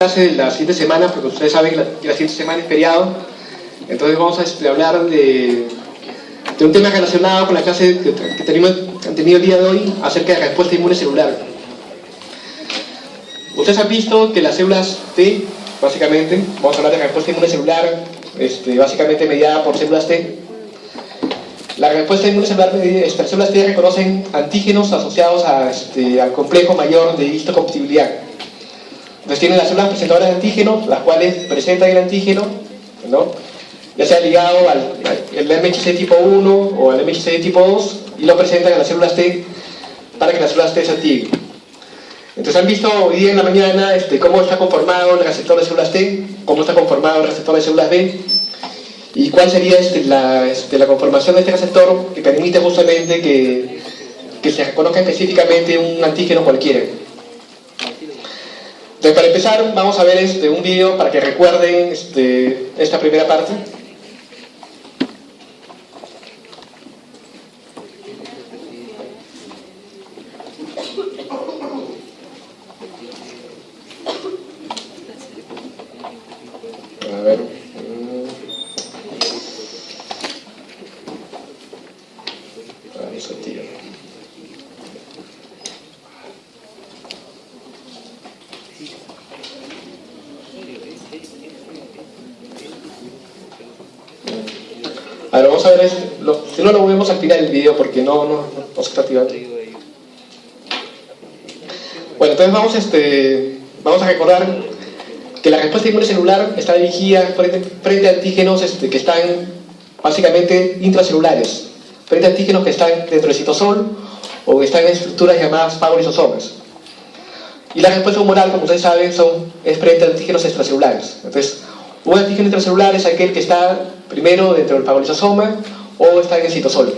clase de la siguiente semana, porque ustedes saben que la siguiente semana es feriado. Entonces vamos a hablar de un tema relacionado con la clase que han tenido el día de hoy acerca de respuesta inmune celular. Ustedes han visto que las células T, básicamente, vamos a hablar de respuesta inmune celular, básicamente mediada por células T. La respuesta inmune celular, las células T reconocen antígenos asociados al complejo mayor de histocompatibilidad. Entonces tienen las células presentadoras de antígeno, las cuales presentan el antígeno, ¿no?, ya sea ligado al MHC tipo 1 o al MHC tipo 2, y lo presentan a las células T para que las células T se activen. Entonces han visto hoy día en la mañana cómo está conformado el receptor de células T, cómo está conformado el receptor de células B, y cuál sería la conformación de este receptor que permite justamente que se reconozca específicamente un antígeno cualquiera. Entonces, para empezar, vamos a ver un video para que recuerden esta primera parte. A ver. Eso, tío. A ver, vamos a ver si no lo volvemos a activar el video porque no se está activando. Bueno, entonces vamos a recordar que la respuesta inmune celular está dirigida frente a antígenos que están básicamente intracelulares, frente a antígenos que están dentro del citosol o que están en estructuras llamadas fagolisosomas. Y la respuesta humoral, como ustedes saben, es frente a antígenos extracelulares. Entonces, un antígeno intracelular es aquel que está primero dentro del fagolisosoma o está en el citosol.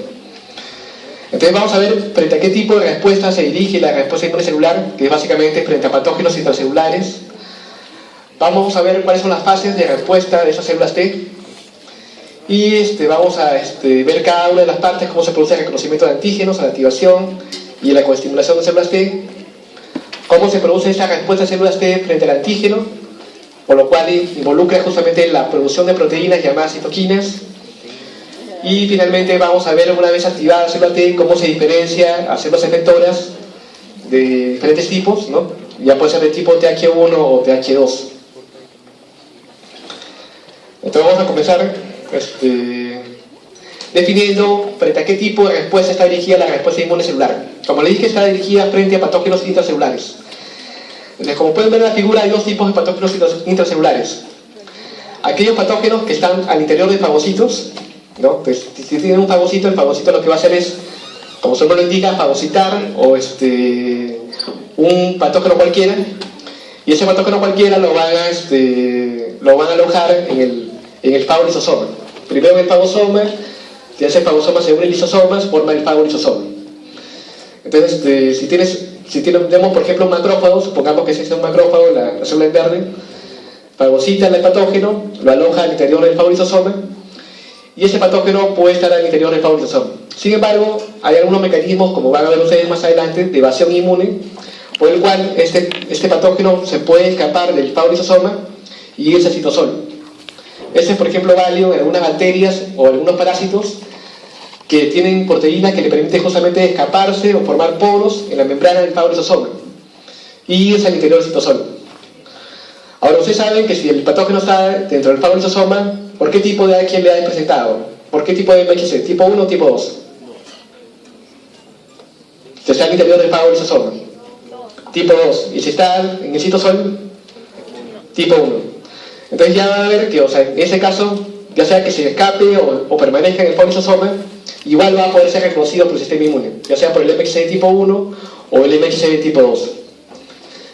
Entonces vamos a ver frente a qué tipo de respuesta se dirige la respuesta inmune celular, que es básicamente frente a patógenos intracelulares. Vamos a ver cuáles son las fases de respuesta de esas células T. Y vamos a ver cada una de las partes, cómo se produce el reconocimiento de antígenos, la activación y la coestimulación de células T. Cómo se produce esta respuesta de células T frente al antígeno, por lo cual involucra justamente la producción de proteínas llamadas citoquinas. Y finalmente vamos a ver, una vez activada la célula T, cómo se diferencia a células efectoras de diferentes tipos, ¿no? Ya puede ser de tipo TH1 o TH2. Entonces vamos a comenzar definiendo frente a qué tipo de respuesta está dirigida la respuesta inmune celular. Como le dije, está dirigida frente a patógenos intracelulares. Entonces, como pueden ver en la figura, hay dos tipos de patógenos intracelulares. Aquellos patógenos que están al interior de fagocitos, ¿no? Pues, si tienen un fagocito, el fagocito lo que va a hacer es, como su nombre lo indica, fagocitar o un patógeno cualquiera, y ese patógeno cualquiera lo van a alojar en el fagolisosoma. Primero en el fagosoma, y ese fagosoma se une a lisosomas, forma el fagolisosoma. Entonces, si tenemos, por ejemplo, un macrófago, supongamos que ese es un macrófago, la célula en verde, fagocita el patógeno, lo aloja al interior del fagolisosoma, y ese patógeno puede estar al interior del fagolisosoma. Sin embargo, hay algunos mecanismos, como van a ver ustedes más adelante, de evasión inmune, por el cual este patógeno se puede escapar del fagolisosoma y irse al citosol. Este es, por ejemplo, válido en algunas bacterias o algunos parásitos que tienen proteínas que le permiten justamente escaparse o formar poros en la membrana del fagolisosoma y irse al interior del citosol. Ahora, ustedes saben que si el patógeno está dentro del fagolisosoma, ¿por qué tipo de AQL le ha presentado? ¿Por qué tipo de MHC? ¿Tipo 1 o tipo 2? Si está al interior del fagolisosoma, tipo 2. Y si está en el citosol, tipo 1. Entonces ya van a ver que, en ese caso, ya sea que se escape o permanezca en el fagolisosoma, igual va a poder ser reconocido por el sistema inmune, ya sea por el MHC de tipo 1 o el MHC de tipo 2.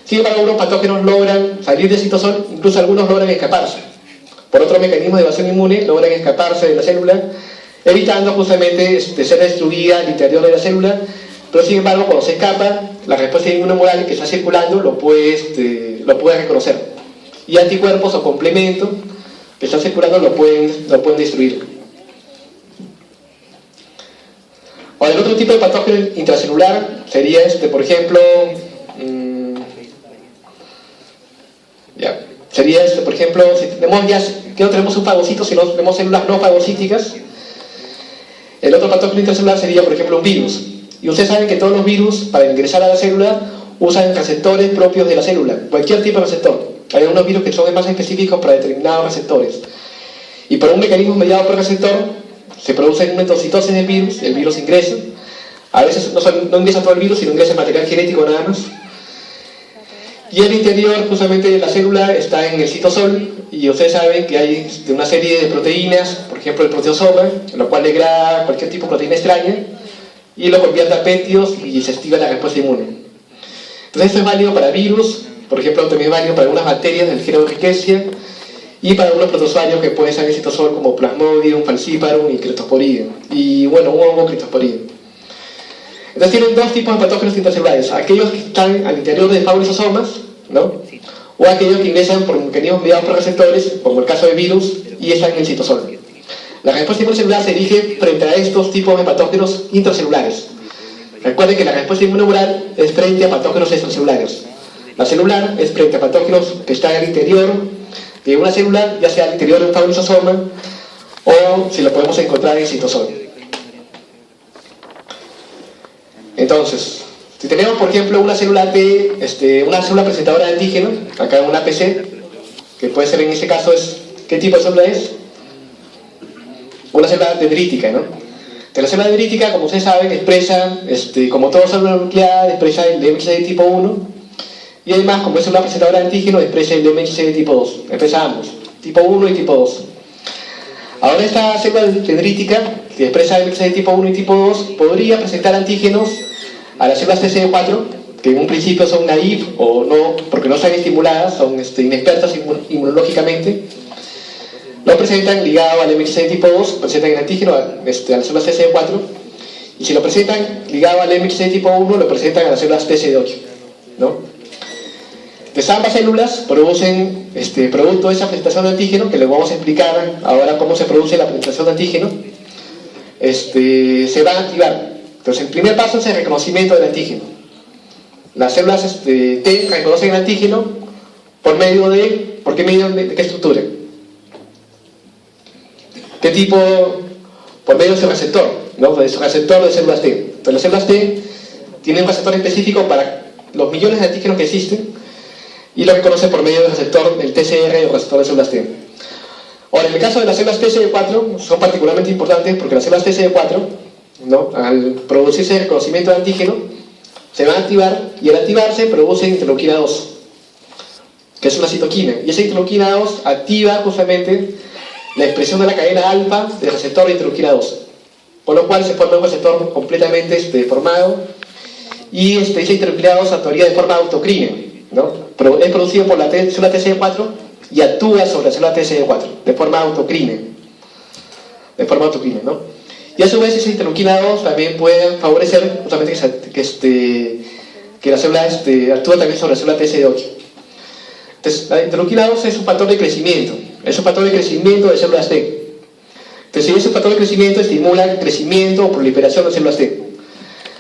Sin embargo, algunos patógenos logran salir del citosol, incluso algunos logran escaparse. Por otro mecanismo de evasión inmune, logran escaparse de la célula, evitando justamente ser destruida al interior de la célula, pero sin embargo, cuando se escapa, la respuesta inmunomoral que está circulando lo puede reconocer. Y anticuerpos o complementos que están circulando lo pueden destruir. O el otro tipo de patógeno intracelular sería por ejemplo, ¿Ya? Sería, por ejemplo, si tenemos ya, que no tenemos un fagocito, sino tenemos células no fagocíticas, el otro patógeno intracelular sería, por ejemplo, un virus. Y ustedes saben que todos los virus, para ingresar a la célula, usan receptores propios de la célula, cualquier tipo de receptor. Hay algunos virus que son más específicos para determinados receptores. Y por un mecanismo mediado por el receptor, se produce una endocitosis del virus, el virus ingresa. A veces no ingresa todo el virus, sino ingresa material genético nada más. Y el interior, justamente, de la célula está en el citosol, y ustedes saben que hay una serie de proteínas, por ejemplo el proteosoma, lo cual degrada cualquier tipo de proteína extraña, y lo convierte a péptidos y se activa la respuesta inmune. Entonces esto es válido para virus, por ejemplo también es válido para algunas bacterias del género Rickettsia, y para algunos protozoarios que pueden ser en el citosol como Plasmodium, Falciparum y Cryptosporidium, y bueno, un hongo Cryptosporidium. Entonces tienen dos tipos de patógenos intracelulares, aquellos que están al interior de fagolisosomas, ¿no? O aquellos que ingresan por mecanismos mediados por receptores, como el caso de virus, y están en el citosol. La respuesta inmunocelular se dirige frente a estos tipos de patógenos intracelulares. Recuerden que la respuesta inmunocelular es frente a patógenos extracelulares. La celular es frente a patógenos que están al interior de una célula, ya sea al interior de un fagolisosoma, o si lo podemos encontrar en el citosol. Entonces, si tenemos, por ejemplo, una célula una célula presentadora de antígeno, acá en una APC, que puede ser en este caso, ¿qué tipo de célula es? Una célula dendrítica, ¿no? Entonces, la célula dendrítica, como ustedes saben, expresa, como toda célula nuclear, expresa el MHC de tipo 1, y además, como es una presentadora de antígeno, expresa el MHC de tipo 2, expresa ambos, tipo 1 y tipo 2. Ahora esta célula dendrítica, que expresa MHC de tipo 1 y tipo 2, podría presentar antígenos a las células TCD4, que en un principio son naïf o no, porque no están estimuladas, son inexpertas inmunológicamente. Lo presentan ligado al MHC de tipo 2, presentan el antígeno a las células TCD4, y si lo presentan ligado al MHC de tipo 1, lo presentan a las células TCD8, ¿no? Entonces ambas células producen producto de esa presentación de antígeno, que les vamos a explicar ahora cómo se produce la presentación de antígeno, se va a activar. Entonces el primer paso es el reconocimiento del antígeno. Las células T reconocen el antígeno por medio de qué estructura, qué tipo, por medio de su receptor, ¿no? De su receptor de células T. Entonces las células T tienen un receptor específico para los millones de antígenos que existen, y lo reconoce por medio del receptor del TCR o receptor de células T. Ahora, en el caso de las células TCD4 son particularmente importantes porque las células TCD4, ¿no?, al producirse el reconocimiento de antígeno, se van a activar, y al activarse produce interleuquina 2, que es una citoquina, y esa interleuquina 2 activa justamente la expresión de la cadena alfa del receptor de interleuquina 2, por lo cual se forma un receptor completamente formado, y esa interleuquina 2 actuaría de forma autocrina, ¿no? Es producido por la célula TCD4 y actúa sobre la célula TCD4 de forma autocrina, ¿no? Y a su vez esa interleuquina 2 también puede favorecer justamente que la célula actúa también sobre la célula TCD8. Entonces la interleuquina 2 es un factor de crecimiento, de células T. Entonces si ese factor de crecimiento estimula el crecimiento o proliferación de células T.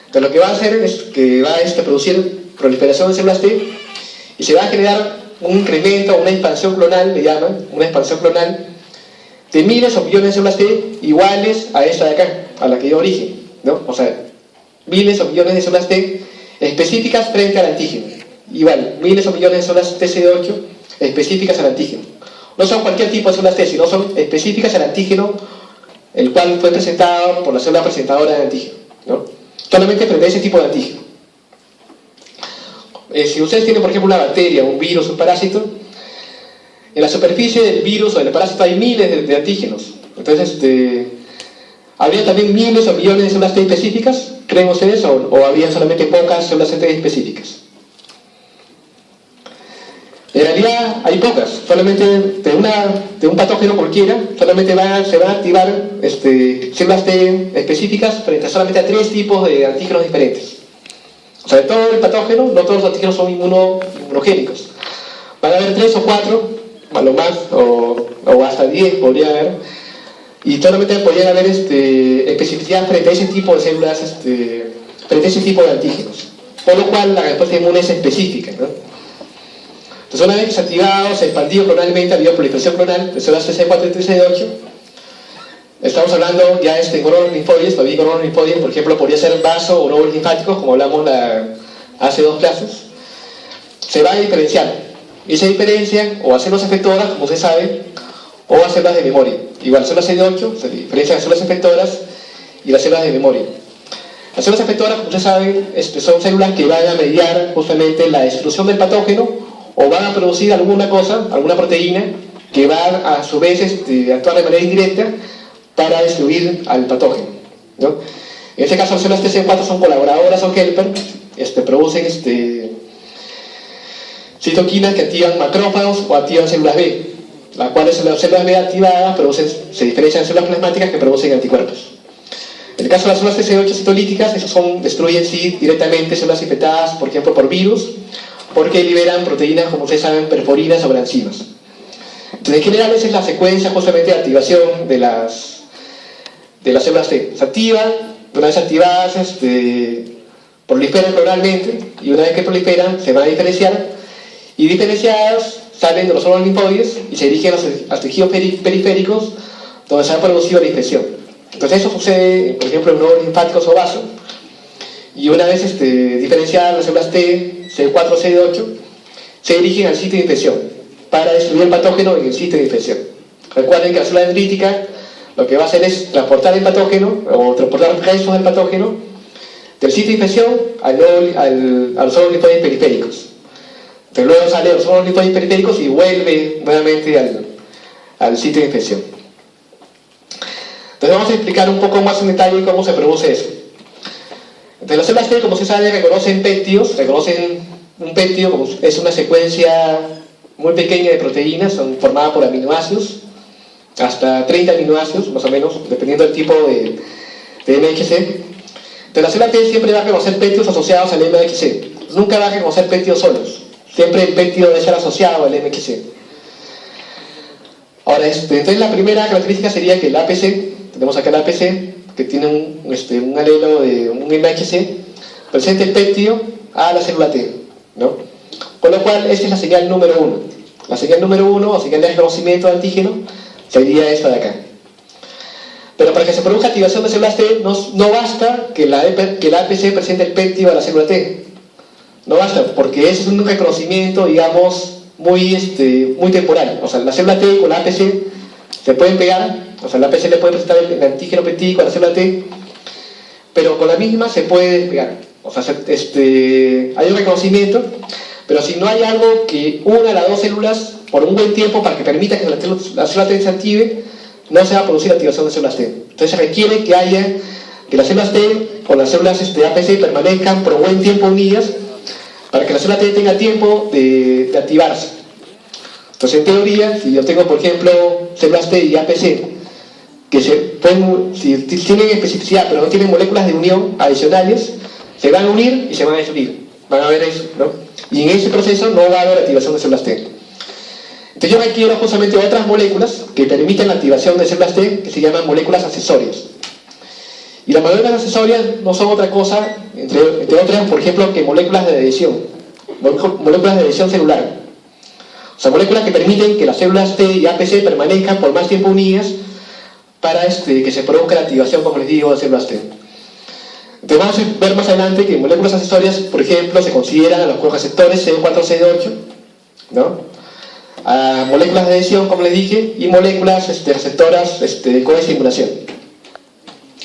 Entonces lo que va a hacer es que va a producir proliferación de células T, y se va a generar un incremento, una expansión clonal, le llaman, una expansión clonal de miles o millones de células T iguales a esta de acá, a la que dio origen, ¿no? O sea, miles o millones de células T específicas frente al antígeno. Igual, miles o millones de células TCD8 específicas al antígeno. No son cualquier tipo de células T, sino son específicas al antígeno, el cual fue presentado por la célula presentadora de antígeno, ¿no? Solamente frente a ese tipo de antígeno. Si ustedes tienen, por ejemplo, una bacteria, un virus, un parásito, en la superficie del virus o del parásito hay miles de antígenos. Entonces, ¿habría también miles o millones de células T específicas? ¿Creen ustedes? ¿O habría solamente pocas células T específicas? En realidad hay pocas. Solamente de un patógeno cualquiera, solamente se van a activar células T específicas frente solamente a 3 tipos de antígenos diferentes. O sea, de todo el patógeno, no todos los antígenos son inmunogénicos. Van a haber 3 o 4, a lo más, o hasta 10 podría haber, y solamente podrían haber especificidad frente a ese tipo de células, frente a ese tipo de antígenos. Por lo cual la respuesta inmune es específica, ¿no? Entonces, una vez que se ha activado, se ha expandido clonalmente, ha habido proliferación clonal de células TCD4 y TCD8. Estamos hablando ya de glóbulos linfoides, todavía glóbulos linfoides, por ejemplo, podría ser vaso o glóbulos linfáticos, como hablamos hace 2 clases. Se va a diferenciar, y se diferencian o a células efectoras, como se sabe, o a células de memoria. Igual, células CD8 se diferencian a células efectoras y las células de memoria. Las células efectoras, como ustedes saben, son células que van a mediar justamente la destrucción del patógeno o van a producir alguna cosa, alguna proteína, que va a su vez actuar de manera indirecta para destruir al patógeno, ¿no? En este caso, las células TCD4 son colaboradoras o helper, producen citoquinas que activan macrófagos o activan células B, las cuales las células B activadas se diferencian en células plasmáticas que producen anticuerpos. En el caso de las células TCD8 citolíticas, destruyen directamente células infectadas, por ejemplo, por virus, porque liberan proteínas, como ustedes saben, perforinas sobre enzimas. Entonces, en general, esa es la secuencia justamente de activación de las células T. Se activan, una vez activadas, proliferan clonalmente, y una vez que proliferan, se van a diferenciar, y diferenciadas salen de los órganos linfoides y se dirigen a los tejidos periféricos, donde se ha producido la infección. Entonces, eso sucede, por ejemplo, en nódulos linfáticos o vasos, y una vez diferenciadas las células T, CD4, CD8, se dirigen al sitio de infección para destruir el patógeno en el sitio de infección. Recuerden que la célula dendrítica lo que va a hacer es transportar el patógeno o transportar restos del patógeno del sitio de infección a los órganos linfoides periféricos. Entonces, luego sale de los órganos linfoides periféricos y vuelve nuevamente al sitio de infección. Entonces, vamos a explicar un poco más en detalle cómo se produce eso. Entonces, las células T, como se sabe, reconocen péptidos, un péptido como es una secuencia muy pequeña de proteínas, son formadas por aminoácidos, hasta 30 aminoácidos, más o menos, dependiendo del tipo de MHC. Entonces, la célula T siempre va a reconocer péptidos asociados al MHC, nunca va a reconocer péptidos solos, siempre el péptido debe ser asociado al MHC. Ahora, entonces la primera característica sería que el APC, tenemos acá el APC, que tiene un alelo de un MHC, presenta el péptido a la célula T, ¿no? Con lo cual, esta es la señal número 1. La señal número 1, o señal de reconocimiento de antígeno, sería esta de acá. Pero para que se produzca activación de células T, no basta que el APC presente el péptido a la célula T. No basta, porque ese es un reconocimiento, digamos, muy temporal. O sea, la célula T con la APC se pueden pegar, o sea, la APC le puede presentar el antígeno peptídico a la célula T, pero con la misma se puede despegar. O sea, hay un reconocimiento, pero si no hay algo que una las dos células por un buen tiempo para que permita que la célula T se active, no se va a producir activación de células T. Entonces se requiere que las células T con las células APC permanezcan por un buen tiempo unidas para que la célula T tenga tiempo de activarse. Entonces, en teoría, si yo tengo, por ejemplo, células T y APC, que si tienen especificidad pero no tienen moléculas de unión adicionales, se van a unir y se van a destruir. Van a ver eso, ¿no? Y en ese proceso no va a haber activación de células T. Entonces yo requiero justamente otras moléculas que permiten la activación de células T, que se llaman moléculas accesorias. Y las moléculas accesorias no son otra cosa, entre otras, por ejemplo, que moléculas de adhesión. Moléculas de adhesión celular. O sea, moléculas que permiten que las células T y APC permanezcan por más tiempo unidas para que se produzca la activación, como les digo, de células T. Entonces vamos a ver más adelante que moléculas accesorias, por ejemplo, se consideran a los coreceptores CD4, CD8, ¿no? A moléculas de adhesión, como les dije, y moléculas receptoras de coestimulación.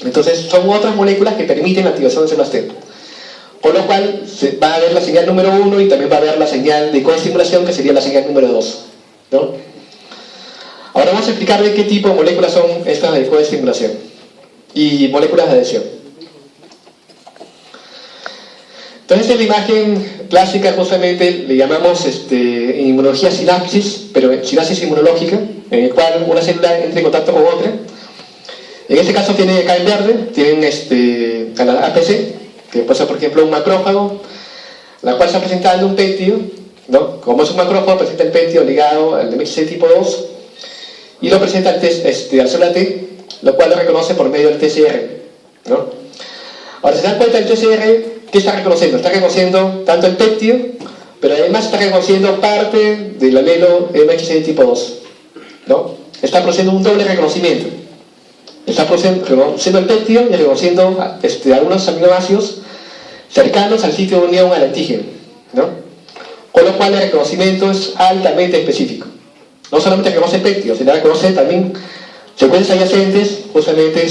Entonces son otras moléculas que permiten la activación de células T. Con lo cual va a haber la señal número 1 y también va a haber la señal de coestimulación, que sería la señal número 2, ¿no? Ahora vamos a explicar de qué tipo de moléculas son estas de coestimulación y moléculas de adhesión. Entonces, esta es la imagen clásica, justamente le llamamos en inmunología sinapsis, pero sinapsis inmunológica, en el cual una célula entra en contacto con otra. En este caso tienen acá en verde, tienen a la APC, que puede ser, por ejemplo, un macrófago, la cual está presentando un péptido, ¿no? Como es un macrófago, presenta el péptido ligado al MHC tipo 2 y lo presenta al célula T, lo cual lo reconoce por medio del TCR, ¿no? Ahora, se dan cuenta del TCR, ¿qué está reconociendo? Está reconociendo tanto el péptido pero además está reconociendo parte del alelo MXC tipo 2, ¿no? Está produciendo un doble reconocimiento. Está reconociendo el péptido y reconociendo algunos aminoácidos cercanos al sitio de unión al antígeno, ¿no? Con lo cual el reconocimiento es altamente específico. No solamente reconoce el péptido, sino reconoce también secuencias adyacentes justamente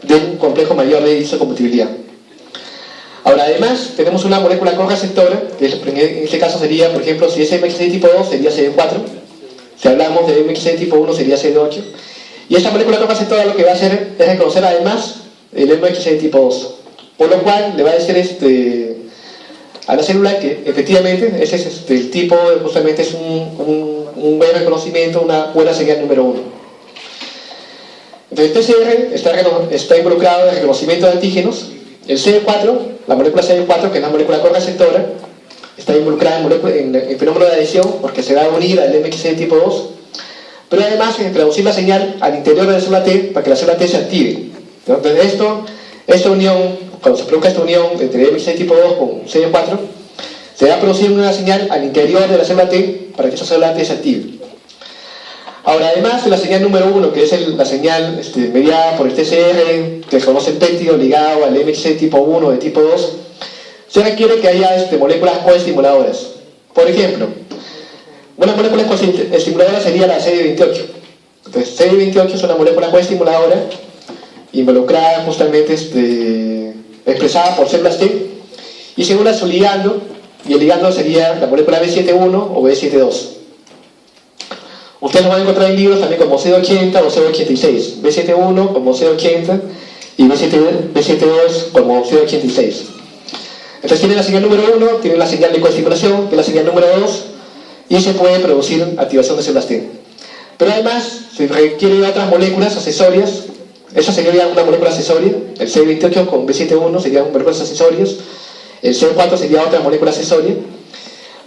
de un complejo mayor de isocompatibilidad. Ahora, además, tenemos una molécula correceptora, que en este caso sería, por ejemplo, si es MXC tipo 2, sería CD4. Si hablamos de MXC tipo 1, sería CD8. Y esta molécula correceptora lo que va a hacer es reconocer además el MXC tipo 2. Por lo cual, le va a decir a la célula que efectivamente ese es el tipo, justamente es un buen reconocimiento, una buena señal número 1. Entonces, PCR está involucrado en el reconocimiento de antígenos. El CD4, la molécula CD4, que es la molécula correceptora, está involucrada en el fenómeno de adhesión porque se va a unir al MXC tipo 2, pero además en traducir la señal al interior de la célula T para que la célula T se active, ¿no? Entonces esta unión, cuando se produzca esta unión entre MXC tipo 2 con CD4, se va a producir una señal al interior de la célula T para que esa célula T se active. Ahora, además de la señal número 1, que es la señal mediada por el TCR, que reconoce el péptido ligado al MXC tipo 1 de tipo 2, se requiere que haya moléculas coestimuladoras. Por ejemplo, una molécula coestimuladora sería la CD28. Entonces, CD28 es una molécula coestimuladora involucrada justamente, expresada por células T, y se une a su ligando, y el ligando sería la molécula B71 o B72. Ustedes lo van a encontrar en libros también como C80 o C86, B71 como C80 y B72 como C86. Entonces tiene la señal número 1, tiene la señal de coestimulación, tiene la señal número 2 y se puede producir activación de células T. Pero además se requieren otras moléculas accesorias. Esa sería una molécula accesoria, el C28 con B71 serían moléculas accesorias, el C4 sería otra molécula accesoria.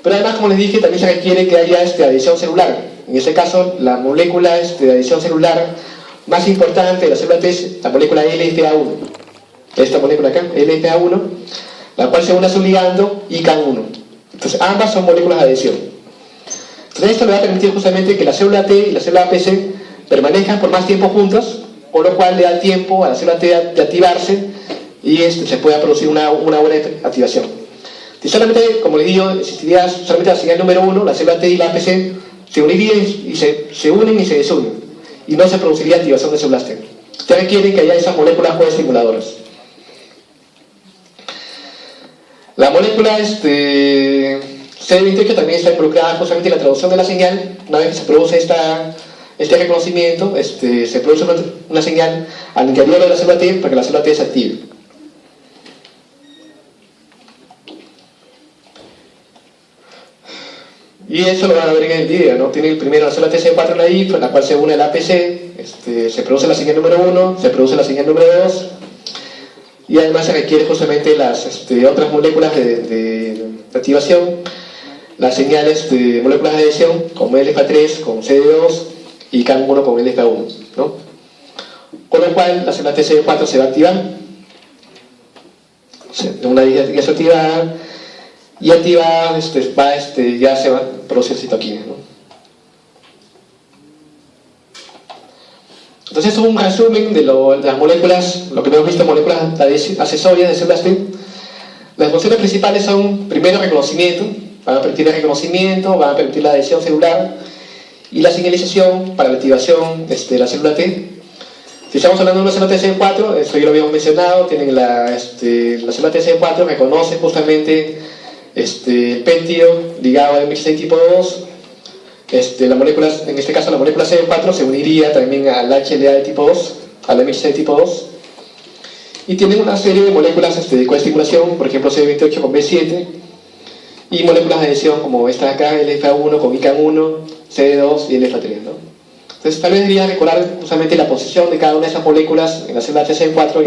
Pero además, como les dije, también se requiere que haya adhesión celular. En este caso, la molécula de adhesión celular más importante de la célula T es la molécula LFA1. Esta molécula acá, LFA1, la cual se une a su ligando ICAN1. Entonces, ambas son moléculas de adhesión. Entonces, esto le va a permitir justamente que la célula T y la célula APC permanezcan por más tiempo juntas, por lo cual le da tiempo a la célula T de activarse y se pueda producir una buena activación. Si solamente, como les digo, existiría solamente la señal número 1, la célula T y la APC se unirían y se unen y se desunen, y no se produciría activación de células T. Se requiere que haya esas moléculas coestimuladoras. La molécula CD28 también está involucrada justamente en la traducción de la señal. Una vez que se produce este reconocimiento, se produce una señal al interior de la célula T para que la célula T se active. Y eso lo van a ver en el video, ¿no? Tiene primero la célula TC4 en la I, la cual se une al APC, se produce la señal número 1, se produce la señal número 2, y además se requiere justamente las otras moléculas de activación, las señales de moléculas de adhesión, como LFA3 con CD2 y CAN1 con LFA1, ¿no? Con lo cual la célula TC4 se va a activar, una vez activada, y activada ya se va a producir citoquina, ¿no? Entonces, esto es un resumen de las moléculas, lo que hemos visto, moléculas accesorias de células T. Las funciones principales son, primero, reconocimiento, van a permitir el reconocimiento, van a permitir la adhesión celular y la señalización para la activación de la célula T. Si estamos hablando de una célula TCD4, esto ya lo habíamos mencionado, tienen la célula TCD4 reconoce justamente el péptido ligado al MXC tipo 2. La molécula, en este caso la molécula CD4 se uniría también al HLA de tipo 2, al MXC de tipo 2, y tienen una serie de moléculas de coestimulación, por ejemplo CD28 con B7, y moléculas de adhesión como esta de acá, LFA1 con ICAN1, CD2 y LFA3, ¿no? Entonces tal vez debería recordar justamente la posición de cada una de esas moléculas en la célula TCD4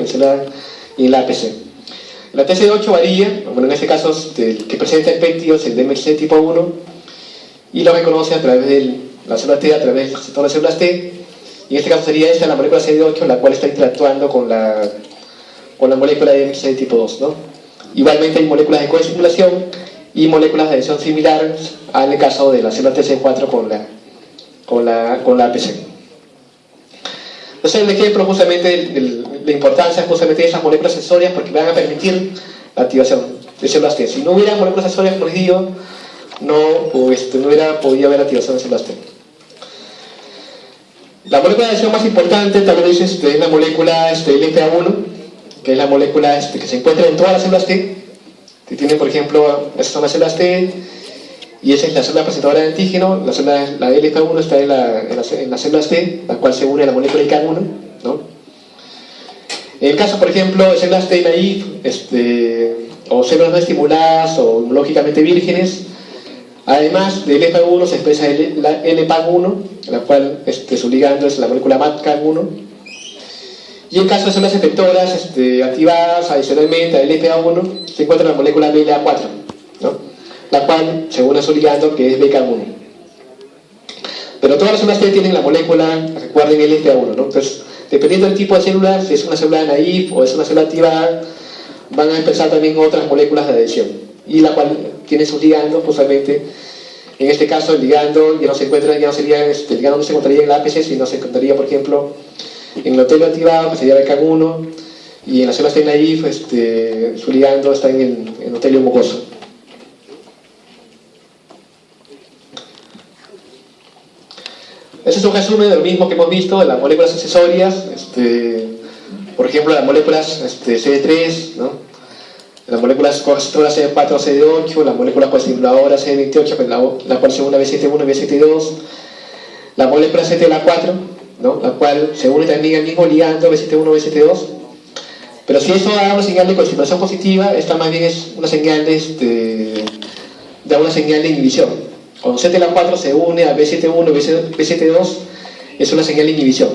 y en la APC. La TCD8 varía, bueno, en este caso el que presenta el péptido es el de MXC tipo 1, y lo reconoce a través de la célula T, a través del receptor de células T, y en este caso sería esta la molécula CD8, la cual está interactuando con la molécula de MXC tipo 2, ¿no? Igualmente hay moléculas de coestimulación y moléculas de adhesión similares en el caso de la célula TC4 con la APC. Entonces el ejemplo justamente la importancia justamente de esas moléculas sensorias porque van a permitir la activación de células T. Si no hubiera moléculas sensorias, como les digo, no hubiera podido haber activación de células T. La molécula de adhesión más importante tal vez es la molécula LPA1, que es la molécula que se encuentra en todas las células T, que tienen por ejemplo, estas son las células T, y esa es la célula presentadora de antígeno. La LPA1 está en las células T, la cual se une a la molécula ICAN1, ¿no? En el caso, por ejemplo, de células T naive, o células no estimuladas o inmunológicamente vírgenes, además de LPA1 se expresa la LPAN1, la cual su ligando es la molécula MATCAN1. Y en caso de células efectoras activadas adicionalmente a LPA1, se encuentra la molécula BLA4, ¿no? La cual se une a su ligando, que es BCAN1. Pero todas las células T tienen la molécula, recuerden, LPA1, ¿no? Entonces, dependiendo del tipo de célula, si es una célula naive o es una célula activada, van a expresar también otras moléculas de adhesión, y la cual tiene sus ligandos justamente. En este caso el ligando ya no se encuentra, ya no sería, el ligando no se encontraría en la APC, sino se encontraría, por ejemplo, en el hotelio activado, que sería BCAN1, y en las células T naive su ligando está en el hotelio mucoso. Ese es un resumen de lo mismo que hemos visto de las moléculas accesorias, por ejemplo las moléculas CD3, ¿no? Las moléculas coreceptoras CD4 o CD8, las moléculas coestimuladora CD28, la cual se une a B71 y B72, la molécula CTLA4, ¿no? La cual se une también al mismo ligando B71 B72. Pero si eso da una señal de coestimulación positiva, esta más bien es una señal da una señal de inhibición. Cuando CTLA4 se une a B71 B72, es una señal de inhibición.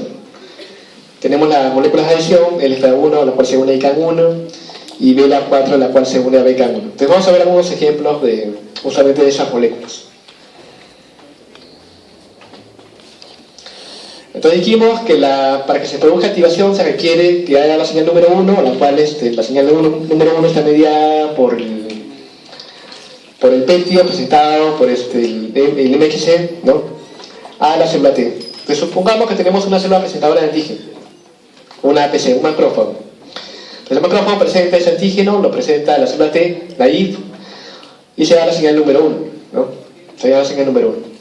Tenemos las moléculas de adhesión, LPA1, la cual se une a ICAN1, y BLA4, la cual se une a BCAN1. Entonces vamos a ver algunos ejemplos justamente de esas moléculas. Entonces dijimos que para que se produzca activación se requiere que haya la señal número 1, la cual la señal número 1 está mediada por el péptido presentado por el MHC, ¿no? A la célula T. Entonces supongamos que tenemos una célula presentadora de antígeno, una APC, un macrófago. Entonces el macrófago presenta ese antígeno, lo presenta a la célula T, naive, y se da la señal número 1, ¿no? Se da la señal número 1.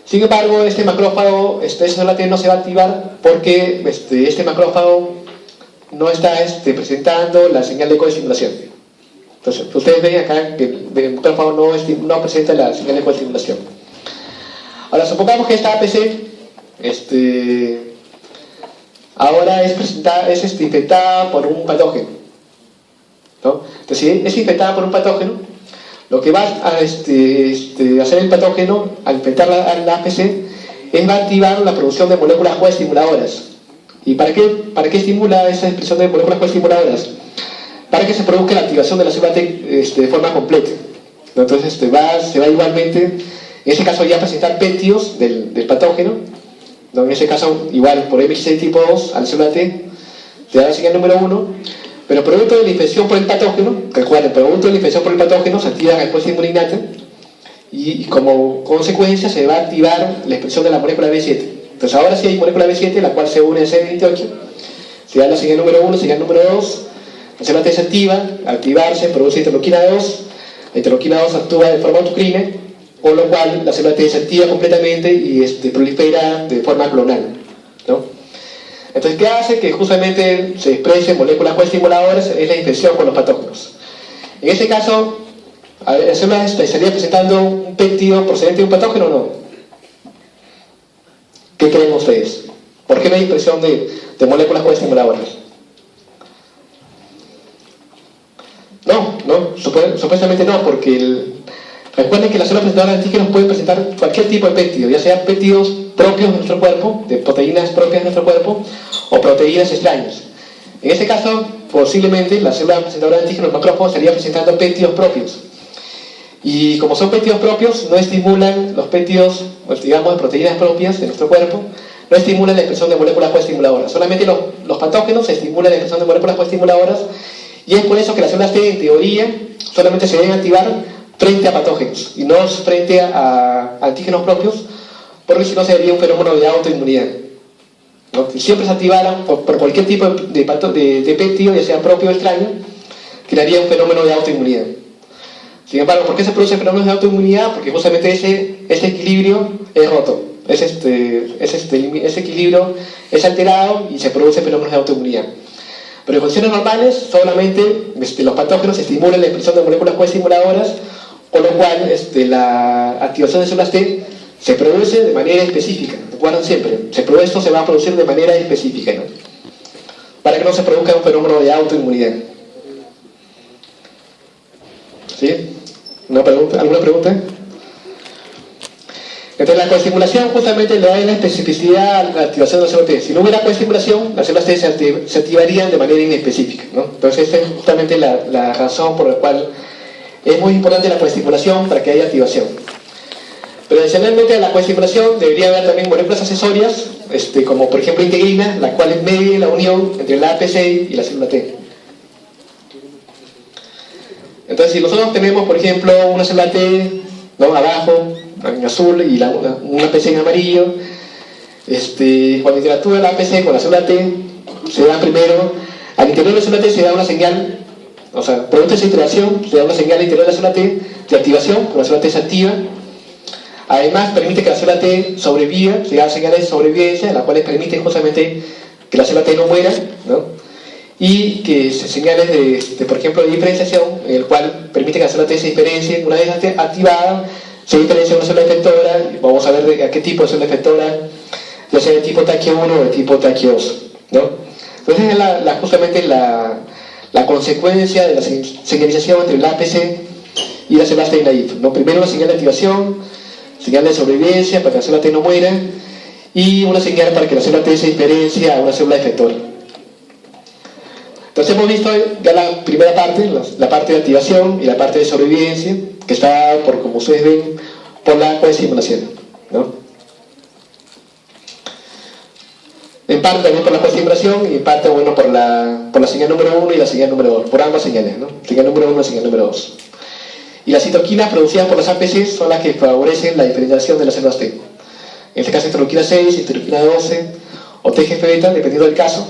Sin embargo, este macrófago, esta célula T no se va a activar porque este macrófago no está presentando la señal de coestimulación. Entonces, ustedes ven acá que el macrófago no presenta la señal de coestimulación. Ahora, supongamos que esta APC ahora es infectada por un patógeno, ¿no? Entonces, si es infectada por un patógeno, lo que va a hacer el patógeno al infectar la APC es va a activar la producción de moléculas coestimuladoras. ¿Y para qué estimula esa expresión de moléculas coestimuladoras? Para que se produzca la activación de la célula T de forma completa, ¿no? Entonces se va igualmente, en ese caso ya a presentar péptidos del patógeno, ¿no? En ese caso igual por MHC tipo 2 a la célula T te da la señal número 1, pero producto de la infección por el patógeno, recuerden, producto de la infección por el patógeno se activa la respuesta inmune innata y como consecuencia se va a activar la expresión de la molécula B7. Entonces ahora sí hay molécula B7, la cual se une a CD28, se da la señal número 1, señal número 2. La célula T se activa, al activarse produce interleuquina 2, la interleuquina 2 actúa de forma autocrine, con lo cual la célula T se activa completamente y prolifera de forma clonal, ¿no? Entonces, ¿qué hace? Que justamente se expresen moléculas coestimuladoras es la infección con los patógenos. En este caso, la célula estaría presentando un péptido procedente de un patógeno o no. ¿Qué creen ustedes? ¿Por qué no hay expresión de moléculas coestimuladoras? No, supuestamente no, porque recuerden que las células presentadoras de antígenos pueden presentar cualquier tipo de péptido, ya sean péptidos propios de nuestro cuerpo, de proteínas propias de nuestro cuerpo, o proteínas extrañas. En este caso, posiblemente la célula presentadora de antígenos, el macrófago, estaría presentando péptidos propios. Y como son péptidos propios, no estimulan los péptidos, digamos, de proteínas propias de nuestro cuerpo, no estimulan la expresión de moléculas coestimuladoras. Solamente los patógenos estimulan la expresión de moléculas coestimuladoras Y es por eso que las células T, en teoría, solamente se deben activar frente a patógenos y no frente a antígenos propios, porque si no sería un fenómeno de autoinmunidad, ¿no? Si siempre se activaran por cualquier tipo de péptido, ya sea propio o extraño, crearía un fenómeno de autoinmunidad. Sin embargo, ¿por qué se produce fenómenos de autoinmunidad? Porque justamente ese equilibrio es roto, ese equilibrio es alterado y se produce fenómenos de autoinmunidad. Pero en condiciones normales, solamente los patógenos estimulan la expresión de moléculas coestimuladoras, con lo cual la activación de células T se produce de manera específica. Recuerden siempre, esto se va a producir de manera específica, ¿no? Para que no se produzca un fenómeno de autoinmunidad. ¿Sí? ¿Alguna pregunta? Entonces la coestimulación justamente le da la especificidad a la activación de la célula T. Si no hubiera coestimulación, las células T se activarían de manera inespecífica, ¿no? Entonces esta es justamente la razón por la cual es muy importante la coestimulación para que haya activación. Pero adicionalmente a la coestimulación debería haber también moléculas accesorias, como por ejemplo integrina, la cual medie la unión entre la APC y la célula T. Entonces si nosotros tenemos por ejemplo una célula T, ¿no?, abajo, en azul, y una APC en amarillo, cuando interactúa la APC con la célula T, se da primero, al interior de la célula T se da una señal, o sea, producto de esa interacción, se da una señal al interior de la célula T de activación, cuando la célula T se activa. Además, permite que la célula T sobreviva, se dan señales de sobrevivencia, las cuales permiten justamente que la célula T no muera, ¿no? Y que señales por ejemplo, de diferenciación, en el cual permite que la célula T se diferencie. Una vez activada, se diferencia una célula efectora, y vamos a ver a qué tipo de célula efectora, ya sea de tipo TACHI1 o de tipo TACHI2, ¿no? Entonces es justamente la consecuencia de la señalización entre la APC y la célula T naïve, ¿no? Primero una señal de activación, señal de sobrevivencia para que la célula T no muera, y una señal para que la célula T se diferencie a una célula efectora. Entonces hemos visto ya la primera parte, la parte de activación y la parte de sobrevivencia, que está, como ustedes ven, por la coestimulación, ¿no? En parte también por la coestimulación y en parte, bueno, por la señal número 1 y la señal número 2, por ambas señales, ¿no? Señal número 1 y señal número 2. Y las citoquinas producidas por las APC son las que favorecen la diferenciación de las células T. En este caso, interleuquina 6, interleuquina 12 o TGF-beta, dependiendo del caso,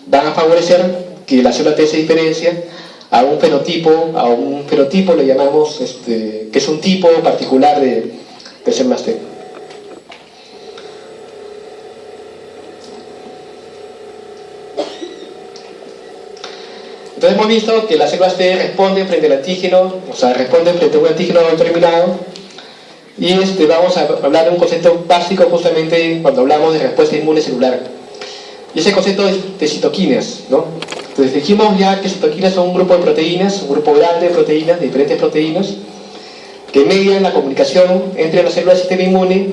van a favorecer que la célula T se diferencia a un fenotipo le llamamos, que es un tipo particular de células T. Entonces hemos visto que las células T responden frente al antígeno, o sea, responden frente a un antígeno no determinado, y vamos a hablar de un concepto básico justamente cuando hablamos de respuesta inmune celular. Y ese concepto es de citoquinas, ¿no? Entonces dijimos ya que citoquinas son un grupo de proteínas, un grupo grande de proteínas, de diferentes proteínas, que median la comunicación entre las células del sistema inmune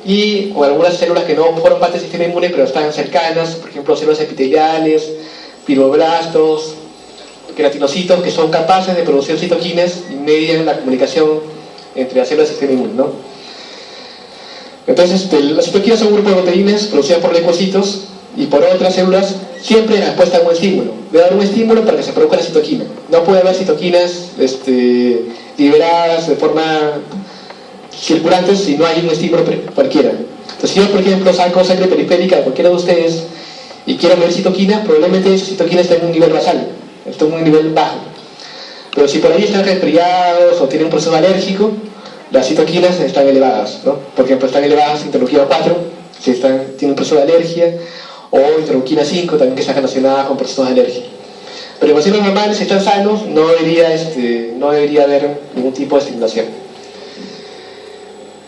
y con algunas células que no forman parte del sistema inmune pero están cercanas, por ejemplo células epiteliales, fibroblastos, queratinocitos, que son capaces de producir citoquinas y median la comunicación entre las células del sistema inmune, ¿no? Entonces las citoquinas son un grupo de proteínas producidas por leucocitos y por otras células, siempre en respuesta a un estímulo. Debe haber un estímulo para que se produzca la citoquina. No puede haber citoquinas liberadas de forma circulante si no hay un estímulo cualquiera. Entonces, si yo, por ejemplo, saco sangre periférica de cualquiera de ustedes y quiero ver citoquina, probablemente esa citoquina está en un nivel basal, está en un nivel bajo. Pero si por ahí están resfriados o tienen un proceso alérgico, las citoquinas están elevadas, ¿no? Por ejemplo, están elevadas interleuquina 4, si tienen un proceso de alergia, o interleuquina 5 también, que está relacionada con procesos de alergia. Pero en condiciones normales, si están sanos, no debería haber ningún tipo de estimulación.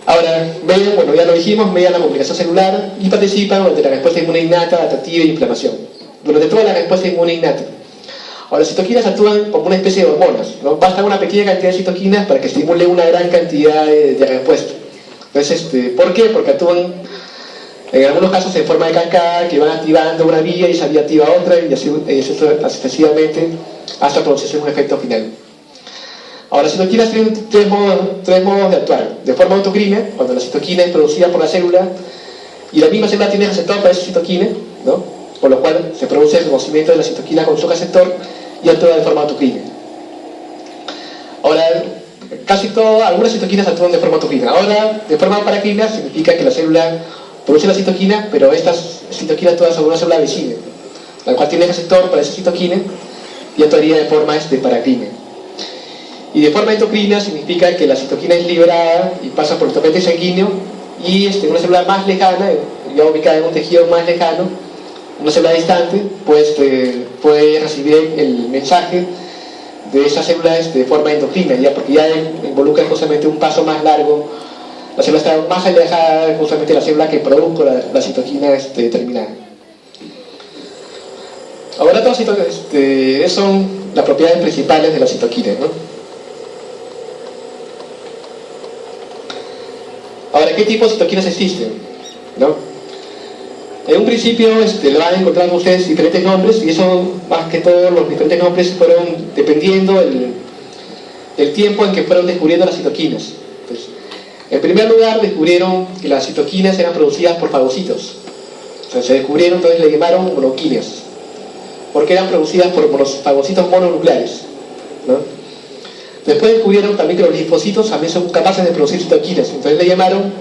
Ahora, bueno, ya lo dijimos, median la comunicación celular y participan durante la respuesta inmune innata, adaptativa e inflamación. Durante toda la respuesta inmune innata. Ahora, las citoquinas actúan como una especie de hormonas, ¿no? Basta una pequeña cantidad de citoquinas para que estimule una gran cantidad de respuesta. Entonces, ¿por qué? Porque actúan en algunos casos en forma de cascada, que van activando una vía y esa vía activa otra, y así sucesivamente hasta producirse un efecto final. Ahora, las citoquinas tienen tres modos de actuar. De forma autocrina, cuando la citoquina es producida por la célula y la misma célula tiene receptor para esa citoquina, ¿no? Por lo cual se produce el reconocimiento de la citoquina con su receptor y actúa de forma autocrina. Ahora, algunas citoquinas actúan de forma autocrina. Ahora, de forma paracrina significa que la célula produce la citoquina, pero estas citoquinas actúan sobre una célula vecina, la cual tiene receptor para esa citoquina y actuaría de forma paracrina. Y de forma endocrina significa que la citoquina es liberada y pasa por el torrente sanguíneo y una célula más lejana, ya ubicada en un tejido más lejano, una célula distante, pues puede recibir el mensaje de esa célula de forma endocrina, ya porque ya involucra justamente un paso más largo. La célula está más alejada justamente de la célula que produjo la citoquina terminal. Ahora todas son las propiedades principales de la citoquina, ¿no? Ahora, ¿qué tipo de citoquinas existen? ¿No? En un principio le van a encontrar ustedes diferentes nombres, y eso más que todo los diferentes nombres fueron dependiendo el tiempo en que fueron descubriendo las citoquinas. Entonces, en primer lugar descubrieron que las citoquinas eran producidas por fagocitos. O sea, se descubrieron, entonces le llamaron monoquinias, porque eran producidas por fagocitos mononucleares, ¿no? Después descubrieron también que los linfocitos también son capaces de producir citoquinas, entonces le llamaron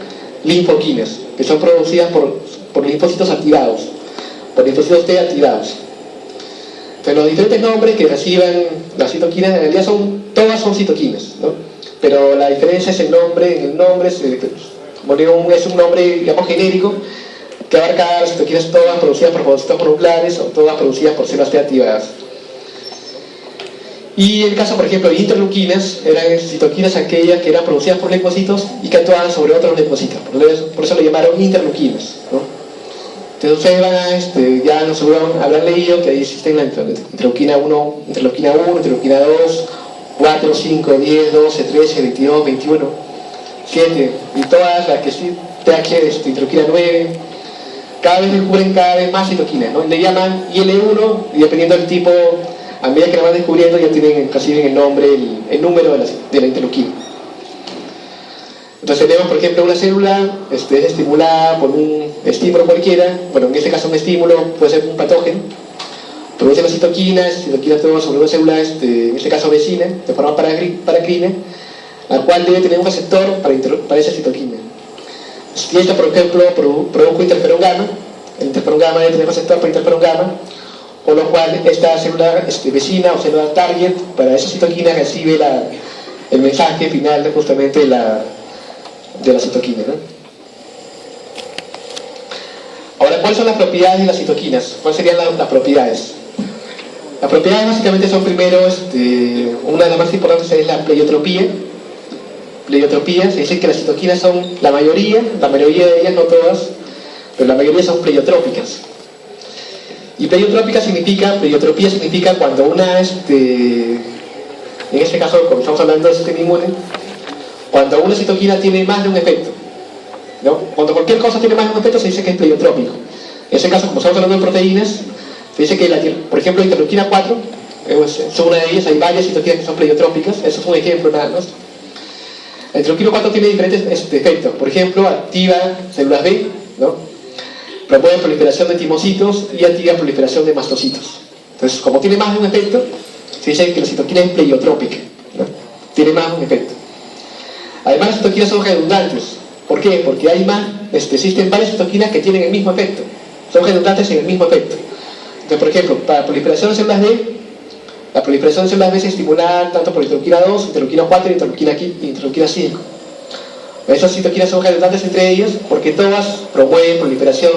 linfoquinas, que son producidas por linfocitos activados, por linfocitos T activados. Entonces los diferentes nombres que reciben las citoquinas en realidad todas son citoquinas, ¿no? Pero la diferencia es el nombre. En el nombre es un nombre, digamos, genérico, que abarca las citoquinas todas producidas por fagocitos mononucleares o todas producidas por células T activadas. Y en el caso, por ejemplo, de interleuquinas, eran citoquinas aquellas que eran producidas por linfocitos y que actuaban sobre otros linfocitos. Por eso lo llamaron interleuquinas, ¿no? Entonces ustedes ya nos habrán leído que ahí existen la interleuquina 1, interleuquina 2, 4, 5, 10, 12, 13, 22, 21, 7, y todas las que sí, TH, interleuquina 9, cada vez descubren cada vez más citoquinas, ¿no? Le llaman IL1, y dependiendo del tipo, a medida que la van descubriendo ya reciben el nombre, el número de la interleuquina. Entonces tenemos, por ejemplo, una célula es estimulada por un estímulo cualquiera, bueno, en este caso un estímulo puede ser un patógeno, produce las citoquinas actúan sobre una célula, en este caso vecina, de forma paracrina, la cual debe tener un receptor para esa citoquina. Si esta, por ejemplo, produjo interferón gamma, el interferón gamma debe tener receptor para interferón gamma, con lo cual esta célula vecina o célula target para esa citoquina recibe el mensaje final justamente de la citoquina, ¿no? Ahora, ¿cuáles son las propiedades de las citoquinas? ¿Cuáles serían las propiedades? Las propiedades básicamente son primero, una de las más importantes es la pleiotropía. Pleiotropía, se dice que las citoquinas son la mayoría de ellas, no todas, pero la mayoría son pleiotrópicas. Y pleiotropía significa cuando una, en este caso, como estamos hablando del sistema inmune, cuando una citoquina tiene más de un efecto, ¿no? Cuando cualquier cosa tiene más de un efecto se dice que es pleiotrópico. En ese caso, como estamos hablando de proteínas, se dice que, por ejemplo, la interleuquina 4 es una de ellas, hay varias citoquinas que son pleiotrópicas, eso es un ejemplo nada más. La interleuquina 4 tiene diferentes efectos, por ejemplo, activa células B, ¿no? Promueve proliferación de timocitos y activa proliferación de mastocitos. Entonces, como tiene más de un efecto, se dice que la citoquina es pleiotrópica, ¿no? Tiene más de un efecto. Además, las citoquinas son redundantes. ¿Por qué? Porque existen varias citoquinas que tienen el mismo efecto. Son redundantes en el mismo efecto. Entonces, por ejemplo, para proliferación de células B, la proliferación de células B se estimula tanto por interleuquina 2, interleuquina 4 y interleuquina 5. Esas citoquinas son redundantes entre ellas porque todas promueven proliferación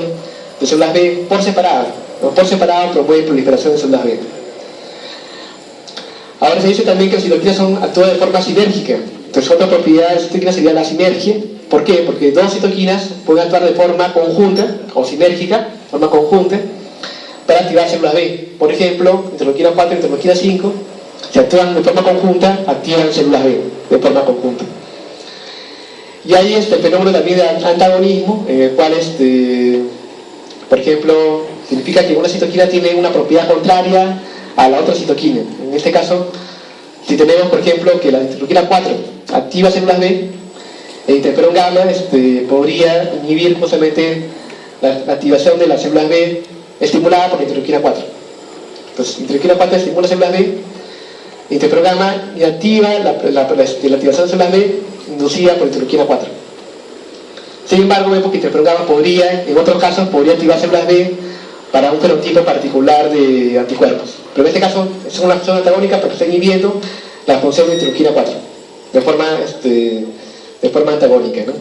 de células B por separado, ¿no? Por separado promueven proliferación de células B. Ahora se dice también que las citoquinas actúan de forma sinérgica. Entonces otra propiedad de las citoquinas sería la sinergia. ¿Por qué? Porque dos citoquinas pueden actuar de forma conjunta o sinérgica, forma conjunta, para activar células B. Por ejemplo, interleuquina 4 y interleuquina 5, si actúan de forma conjunta, activan células B de forma conjunta. Y hay el fenómeno también de antagonismo, en el cual, por ejemplo, significa que una citoquina tiene una propiedad contraria a la otra citoquina. En este caso, si tenemos, por ejemplo, que la interleuquina 4 activa células B, el interferón gamma podría inhibir justamente la activación de las células B estimulada por la interleuquina 4. Entonces, interleuquina 4 estimula células B, interferón gamma y activa la activación de células B inducida por interleuquina 4. Sin embargo, vemos que interferón gamma podría, en otros casos, podría activar células B para un fenotipo particular de anticuerpos. Pero en este caso es una función antagónica porque está inhibiendo la función de interleuquina 4 de forma antagónica, ¿no?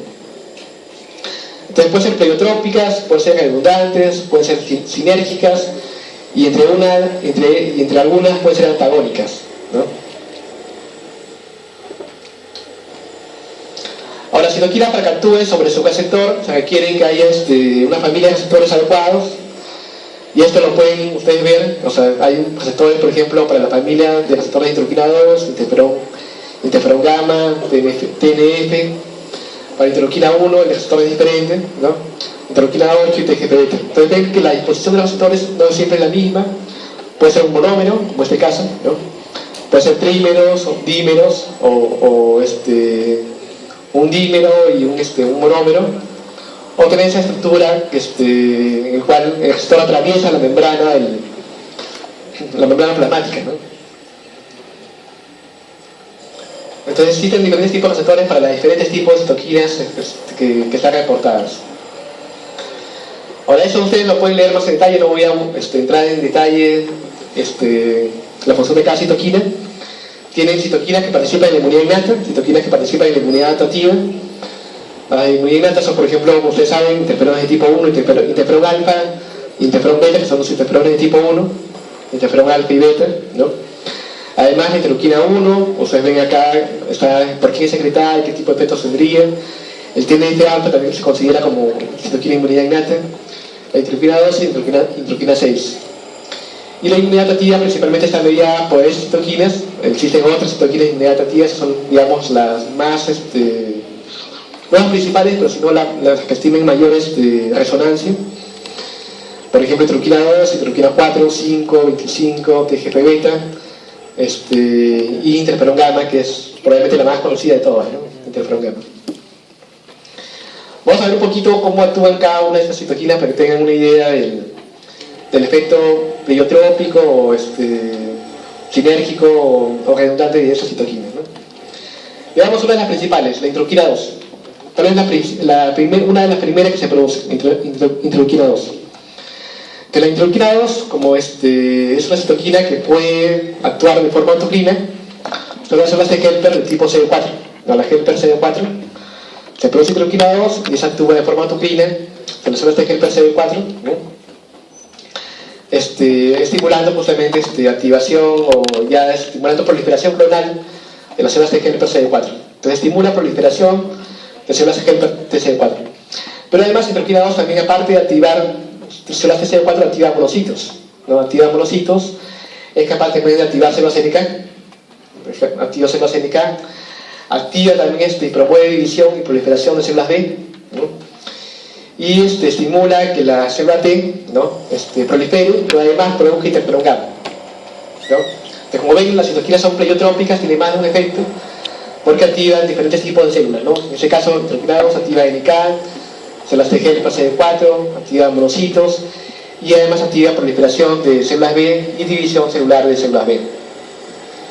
Entonces pueden ser pleiotrópicas, pueden ser redundantes, pueden ser sinérgicas y entre algunas pueden ser antagónicas, ¿no? Ahora, citoquinas para que actúen sobre su receptor, se requieren que haya una familia de receptores adecuados. Y esto lo pueden ustedes ver, o sea, hay receptores, por ejemplo, para la familia de receptores de interleuquina 2, interferón gamma, TNF, para interleuquina 1 el receptor es diferente, ¿no? Interleuquina 8 y TGF-beta. Entonces ven que la disposición de los receptores no siempre es la misma, puede ser un monómero, como este caso, ¿no? Puede ser trímeros, o dímeros, o un dímero y un monómero. O tener esa estructura en el cual el receptor atraviesa la membrana plasmática, ¿no? Entonces existen diferentes tipos de receptores para los diferentes tipos de citoquinas que están reportadas. Ahora eso ustedes lo pueden leer más en detalle, no voy a entrar en detalle la función de cada citoquina. Tienen citoquinas que participan en la inmunidad innata, citoquinas que participan en la inmunidad adaptativa. Las inmunidad innata son, por ejemplo, como ustedes saben, interferones de tipo 1, interferón alfa, interferón beta, que son los interferones de tipo 1, interferón alfa y beta, ¿no? Además, la interleuquina 1, ustedes ven acá, por qué es secretada y qué tipo de efectos tendría. El TNF alfa también se considera como citoquina de inmunidad innata. La interleuquina 2 y interleuquina 6. Y la inmunidad adaptativa principalmente está mediada por esas citoquinas. Existen otras citoquinas de inmunidad adaptativa, esas son, digamos, las más no las principales, pero sino las que estimen mayores resonancia. Por ejemplo, interleuquina 2, interleuquina 4, 5, 25, TGF-beta, y interferón gamma, que es probablemente la más conocida de todas, ¿no? Interferón gamma. Vamos a ver un poquito cómo actúan cada una de estas citoquinas para que tengan una idea del efecto pleiotrópico o sinérgico o redundante de esas citoquinas, ¿no? Veamos una de las principales, la interleuquina 2. Tal vez una de las primeras que se produce, interleuquina 2. Que la interleuquina 2, como es una citoquina que puede actuar de forma autocrina, son las células de Helper de tipo CD4. ¿No? La Helper CD4 se produce interleuquina 2 y esa actúa de forma autocrina, son las células de Helper CD4, ¿no? Estimulando justamente activación o ya estimulando proliferación clonal de las células de Helper CD4. Entonces estimula proliferación de células Helper TCD4. Pero además interleuquina 2 también, aparte de activar células TCD4, activa monocitos, ¿no? Activa monocitos, es capaz también de activar células NK, activa células NK, activa también y promueve división y proliferación de células B, ¿no? Y estimula que la célula T, ¿no? Prolifere, pero además produzca interferón gamma, ¿no? Entonces, como ven, las citoquinas son pleiotrópicas, tienen más de un efecto porque activan diferentes tipos de células, ¿no? En ese caso, interleuquina 2 activa NK, células T Helper CD4, activa monocitos y además activa proliferación de células B y división celular de células B.